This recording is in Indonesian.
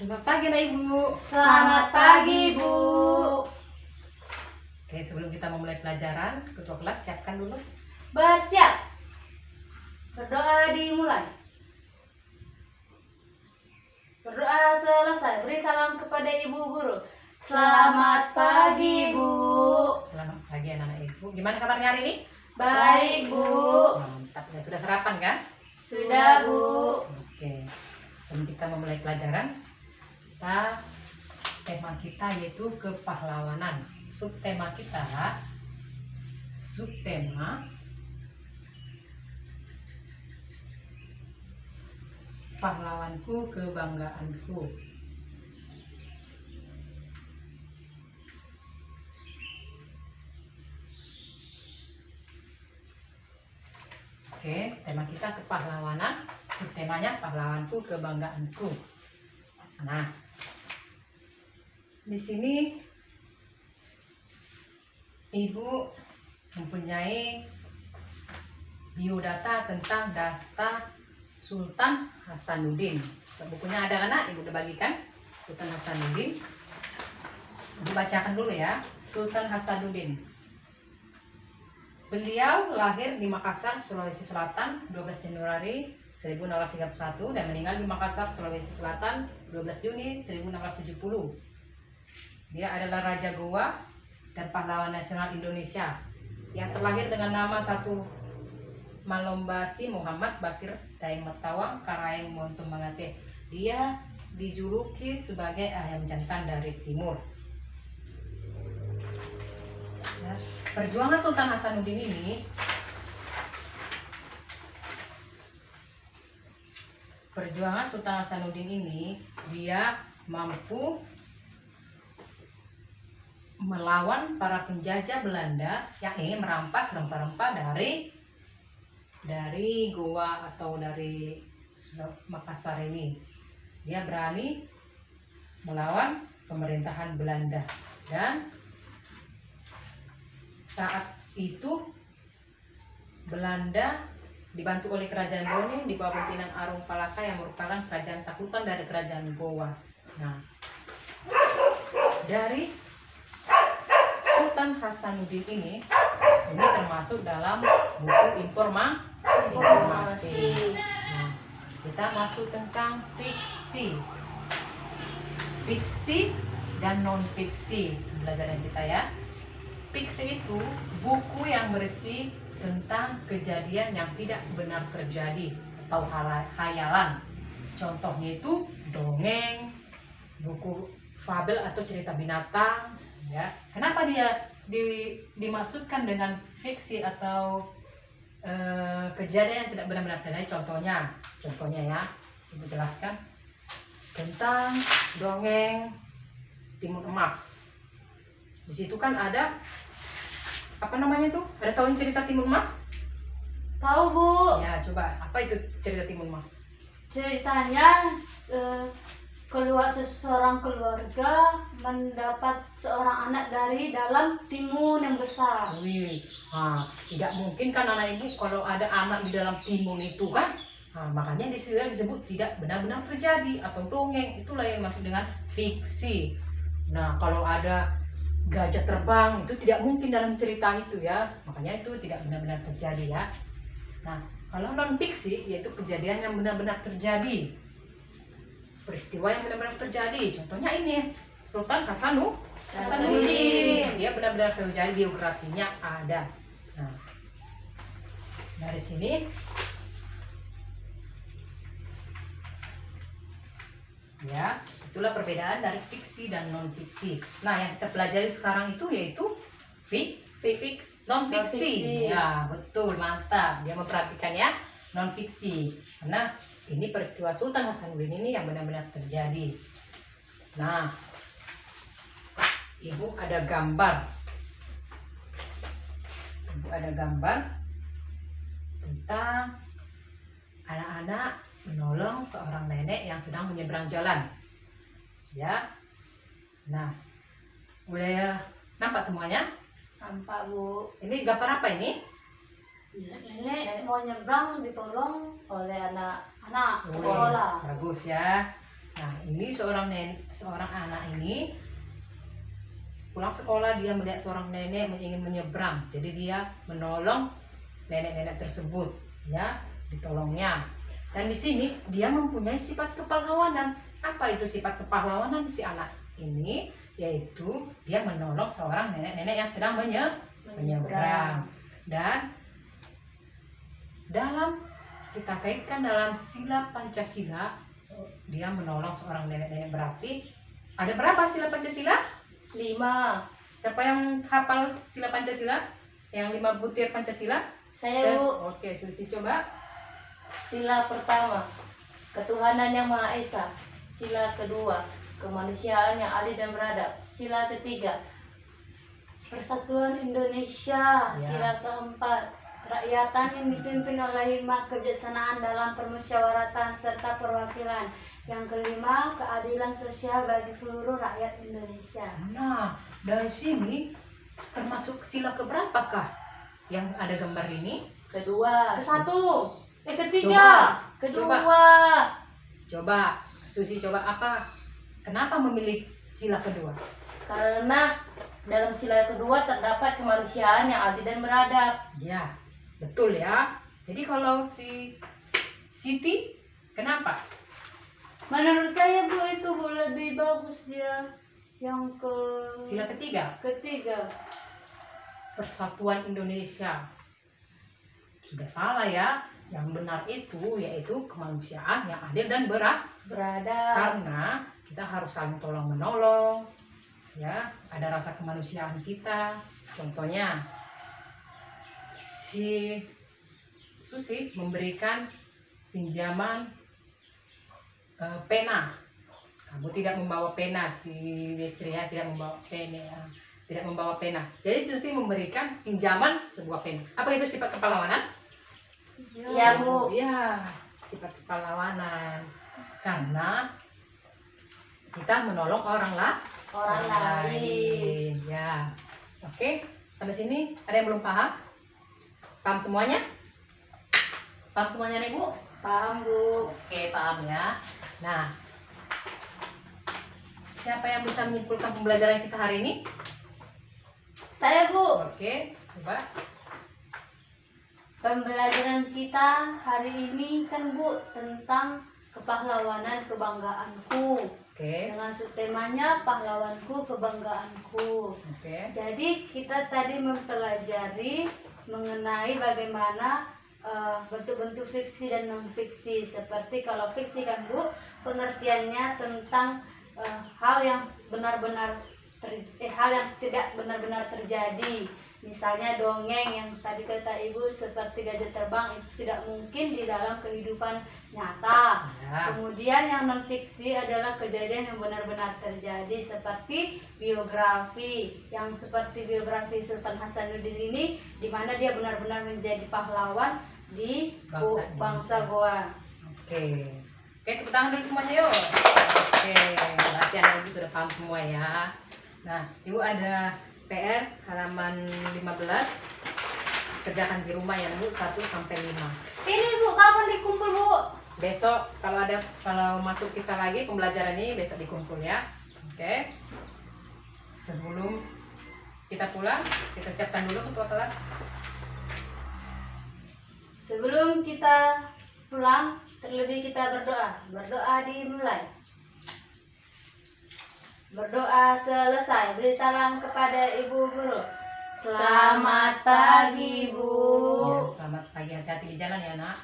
Selamat pagi Nak Ibu. Selamat pagi, Bu. Oke, sebelum kita memulai pelajaran, ketua kelas siapkan dulu. Bersiap. Berdoa dimulai. Berdoa selesai. Beri salam kepada Ibu Guru. Selamat pagi, Bu. Selamat pagi anak-anak Ibu. Gimana kabarnya hari ini? Baik, Bu. Mantap. Ya, sudah sarapan kan? Sudah, Bu. Oke. Sebelum kita memulai pelajaran, tema kita yaitu kepahlawanan. Subtema pahlawanku, kebanggaanku. Oke, tema kita kepahlawanan, subtemanya pahlawanku, kebanggaanku. Nah, di sini Ibu mempunyai biodata tentang data Sultan Hasanuddin. Bukunya ada anak, Ibu udah bagikan. Sultan Hasanuddin. Ibu bacakan dulu ya. Sultan Hasanuddin. Beliau lahir di Makassar, Sulawesi Selatan 12 Januari 1631 dan meninggal di Makassar, Sulawesi Selatan 12 Juni 1670. Dia adalah Raja Goa dan pahlawan nasional Indonesia yang terlahir dengan nama satu Malombasi Muhammad Bakir Daeng Metawang Karaeng Montum Mangate. Dia dijuluki sebagai ayam jantan dari timur. Ya, perjuangan Sultan Hasanuddin ini dia mampu melawan para penjajah Belanda yang ingin merampas rempah-rempah dari Goa atau dari Makassar ini. Dia berani melawan pemerintahan Belanda dan saat itu Belanda dibantu oleh kerajaan Bone di bawah pimpinan Arung Palaka yang merupakan kerajaan taklukan dari kerajaan Goa. Nah, dari Sultan Hasanuddin ini termasuk dalam buku informasi. Nah, kita masuk tentang fiksi dan non fiksi pelajaran kita ya. Fiksi itu buku yang berisi tentang kejadian yang tidak benar terjadi atau hayalan. Contohnya itu dongeng, buku fabel atau cerita binatang. Ya, kenapa dia dimaksudkan dengan fiksi atau kejadian yang tidak benar-benar terjadi? Contohnya ya, Ibu jelaskan tentang dongeng Timun Emas. Di situ kan ada apa namanya tuh? Ada tahu cerita Timun Emas? Tahu, Bu. Ya, coba apa itu cerita Timun Emas? Ceritanya seorang keluarga mendapat seorang anak dari dalam timun yang besar. Tidak mungkin kan anak Ibu kalau ada anak di dalam timun itu kan? Makanya disebut tidak benar-benar terjadi atau dongeng. Itulah yang maksud dengan fiksi. Nah, kalau ada gajah terbang itu tidak mungkin dalam cerita itu ya. Makanya itu tidak benar-benar terjadi ya. Nah, kalau non fiksi yaitu kejadian yang benar-benar terjadi. Peristiwa yang benar-benar terjadi. Contohnya ini Sultan Hasanuddin. Dia benar-benar terjadi, biografinya ada. Nah, dari sini ya, itulah perbedaan dari fiksi dan non fiksi. Nah, yang kita pelajari sekarang itu yaitu non fiksi. Ya, betul, mantap. Dia memperhatikan ya, non fiksi. Karena ini peristiwa Sultan Hasanuddin ini yang benar-benar terjadi. Nah, Ibu ada gambar tentang anak-anak menolong seorang nenek yang sedang menyeberang jalan. Ya. Nah, udah nampak semuanya? Nampak, Bu. Ini gambar apa ini? Nenek mau nyebrang ditolong oleh anak-anak sekolah. Bagus ya. Nah, ini seorang anak ini pulang sekolah, dia melihat seorang nenek ingin menyeberang, jadi dia menolong nenek-nenek tersebut, ya, ditolongnya. Dan di sini dia mempunyai sifat kepahlawanan. Apa itu sifat kepahlawanan si anak ini? Yaitu dia menolong seorang nenek-nenek yang sedang menyeberang. Dan dalam kita kaitkan dalam sila Pancasila, dia menolong seorang nenek-nenek, berarti ada berapa sila Pancasila? 5. Siapa yang hafal sila Pancasila? Yang 5 butir Pancasila? Saya, Bu. Oke, Susi coba. Sila pertama, ketuhanan yang Maha Esa. Sila kedua, kemanusiaan yang adil dan beradab. Sila ketiga, persatuan Indonesia. Ya. Sila keempat, kerakyatan yang dipimpin oleh hikmat kebijaksanaan dalam permusyawaratan serta perwakilan. Yang kelima, keadilan sosial bagi seluruh rakyat Indonesia. Nah, dari sini termasuk sila keberapakah yang ada gambar ini? Kedua. Ketiga. Kedua. Coba, Susi coba apa? Kenapa memilih sila kedua? Karena dalam sila kedua terdapat kemanusiaan yang adil dan beradab. Ya, betul ya. Jadi kalau si Siti, kenapa? Menurut saya, Bu, itu, Bu, lebih bagus dia yang Sila ketiga, ketiga. Persatuan Indonesia. Sudah salah ya. Yang benar itu yaitu kemanusiaan yang adil dan Beradab. karena kita harus saling tolong menolong, ya, ada rasa kemanusiaan kita. Contohnya si Susi memberikan pinjaman pena. Kamu tidak membawa pena, si istri ya, tidak membawa pena. Jadi Susi memberikan pinjaman sebuah pena. Apa itu sifat kepahlawanan? Ya, Bu. Ya, sifat kepahlawanan. Karena kita menolong orang lain. Ya. Oke, sampai sini ada yang belum paham? Paham semuanya? Paham semuanya nih, Bu? Paham, Bu. Oke, paham ya. Nah, siapa yang bisa menyimpulkan pembelajaran kita hari ini? Saya, Bu. Oke, coba. Pembelajaran kita hari ini kan, Bu, tentang kepahlawanan kebanggaanku. Oke. Dengan subtemanya pahlawanku kebanggaanku. Oke. Jadi kita tadi mempelajari mengenai bagaimana bentuk-bentuk fiksi dan non fiksi. Seperti kalau fiksi kan, Bu, pengertiannya tentang hal yang tidak benar-benar terjadi. Misalnya dongeng yang tadi kata Ibu seperti gajah terbang itu tidak mungkin di dalam kehidupan nyata. Ya. Kemudian yang non fiksi adalah kejadian yang benar-benar terjadi seperti biografi, yang seperti biografi Sultan Hasanuddin ini, di mana dia benar-benar menjadi pahlawan di bangsa Goa. Oke, tepuk tangan dulu semuanya yuk. Oke, berarti Anda sudah paham semua ya. Nah, Ibu ada PR halaman 15. Kerjakan di rumah ya, Bu, 1 sampai 5. Ini, Bu, kapan dikumpul, Bu? Besok kalau masuk kita lagi pembelajaran ini besok dikumpul ya. Oke. Sebelum kita pulang, kita siapkan dulu ketua kelas. Sebelum kita pulang, terlebih kita berdoa. Berdoa dimulai. Berdoa selesai. Beri salam kepada Ibu Guru. Selamat pagi, Bu. Ya, selamat pagi, hati-hati di jalan ya, Nak.